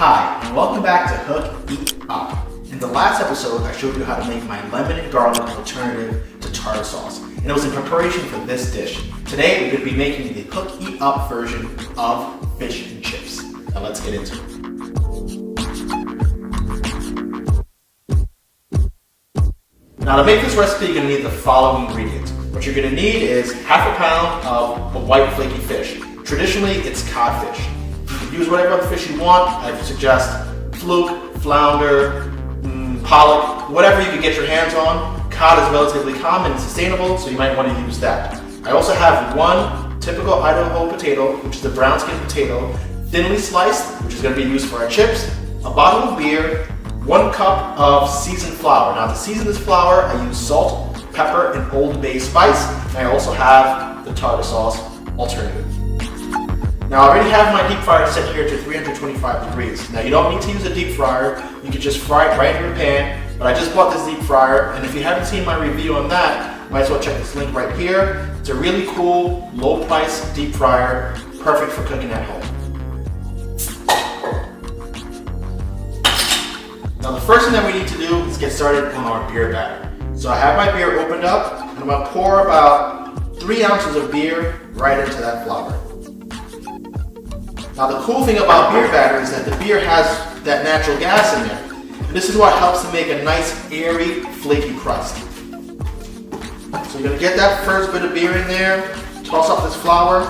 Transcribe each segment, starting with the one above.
Hi, and welcome back to Hook Eat Up. In the last episode, I showed you how to make my lemon and garlic alternative to tartar sauce, and it was in preparation for this dish. Today, we're going to be making the Hook Eat Up version of fish and chips. Now let's get into it. Now to make this recipe, you're going to need the following ingredients. What you're going to need is half a pound of white flaky fish. Traditionally, it's codfish. You can use whatever other fish you want. I suggest fluke, flounder, pollock, whatever you can get your hands on. Cod is relatively common and sustainable, so you might want to use that. I also have one typical Idaho potato, which is the brown skin potato, thinly sliced, which is going to be used for our chips, a bottle of beer, 1 cup of seasoned flour. Now to season this flour, I use salt, pepper, and Old Bay spice, and I also have the tartar sauce alternative. Now I already have my deep fryer set here to 325 degrees. Now you don't need to use a deep fryer, you can just fry it right in your pan, but I just bought this deep fryer, and if you haven't seen my review on that, might as well check this link right here. It's a really cool, low price deep fryer, perfect for cooking at home. Now the first thing that we need to do is get started on our beer batter. So I have my beer opened up, and I'm going to pour about 3 ounces of beer right into that flour. Now the cool thing about beer batter is that the beer has that natural gas in there. And this is what helps to make a nice, airy, flaky crust. So you're going to get that first bit of beer in there, toss up this flour,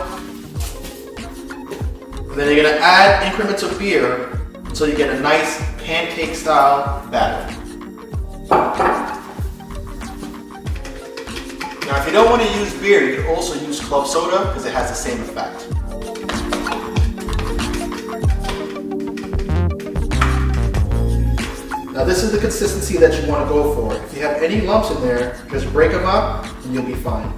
and then you're going to add increments of beer until you get a nice pancake style batter. Now if you don't want to use beer, you can also use club soda because it has the same effect. Now this is the consistency that you want to go for. If you have any lumps in there, just break them up and you'll be fine.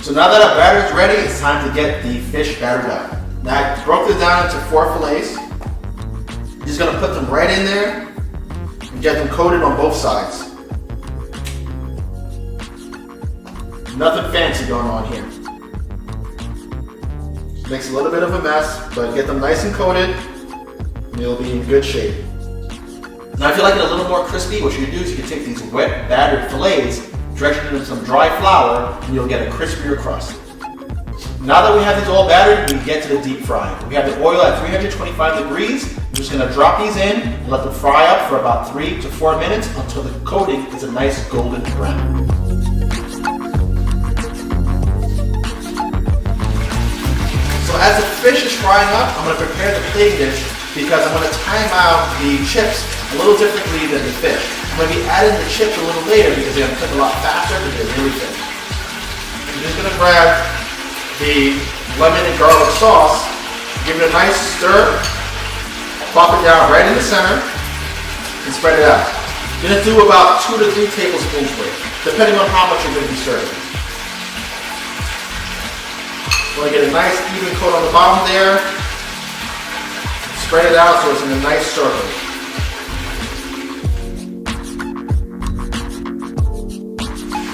So now that our batter is ready, it's time to get the fish battered up. Now I broke this down into 4 fillets. You're just going to put them right in there and get them coated on both sides. Nothing fancy going on here. Makes a little bit of a mess, but get them nice and coated and you'll be in good shape. Now if you like it a little more crispy, what you can do is you can take these wet battered fillets, dredge it into some dry flour, and you'll get a crispier crust. Now that we have these all battered, we get to the deep frying. We have the oil at 325 degrees. We're just going to drop these in and let them fry up for about 3 to 4 minutes until the coating is a nice golden brown. So as the fish is frying up, I'm going to prepare the plating dish because I'm going to time out the chips a little differently than the fish. I'm going to be adding the chips a little later because they're going to cook a lot faster because they're really thin. I'm just going to grab the lemon and garlic sauce, give it a nice stir, plop it down right in the center, and spread it out. You're going to do about 2 to 3 tablespoons worth, depending on how much you're going to be serving. You want to get a nice even coat on the bottom there, spread it out so it's in a nice circle.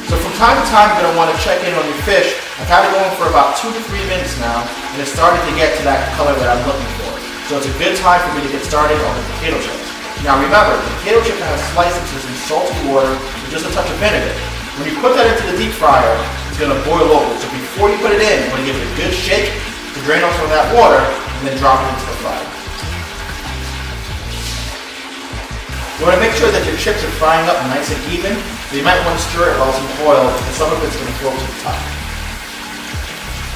So from time to time, you're going to want to check in on your fish. I've had it going for about 2 to 3 minutes now, and it's starting to get to that color that I'm looking for. So it's a good time for me to get started on the potato chips. Now remember, the potato chip has sliced into some salty water with just a touch of vinegar. When you put that into the deep fryer, it's going to boil over. So before you put it in, you want to give it a good shake to drain off some of that water, and then drop it into the fryer. You want to make sure that your chips are frying up nice and even, so you might want to stir it while it's in oil, because some of it's going to float to the top.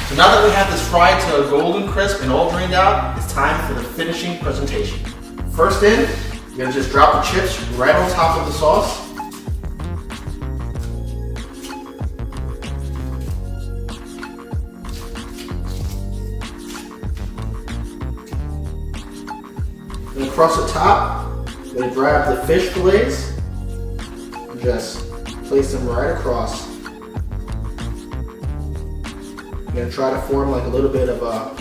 So now that we have this fried to a golden crisp and all drained out, it's time for the finishing presentation. First in, you're going to just drop the chips right on top of the sauce. And across the top, you're going to grab the fish fillets and just place them right across. You're going to try to form like a little bit of a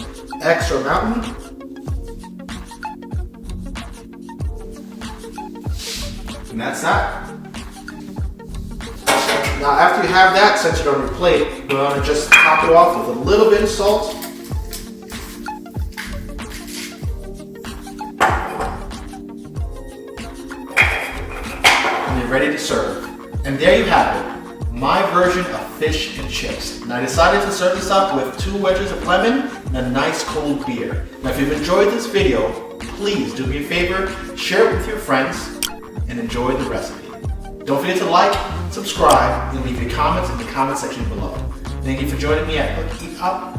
X or mountain. And that's that. Now after you have that centered on your plate, we're going to just top it off with a little bit of salt you're ready to serve. And there you have it, my version of fish and chips. And I decided to serve this up with 2 wedges of lemon and a nice cold beer. Now if you've enjoyed this video, please do me a favor, share it with your friends, and enjoy the recipe. Don't forget to like, subscribe, and leave your comments in the comment section below. Thank you for joining me at Keep Up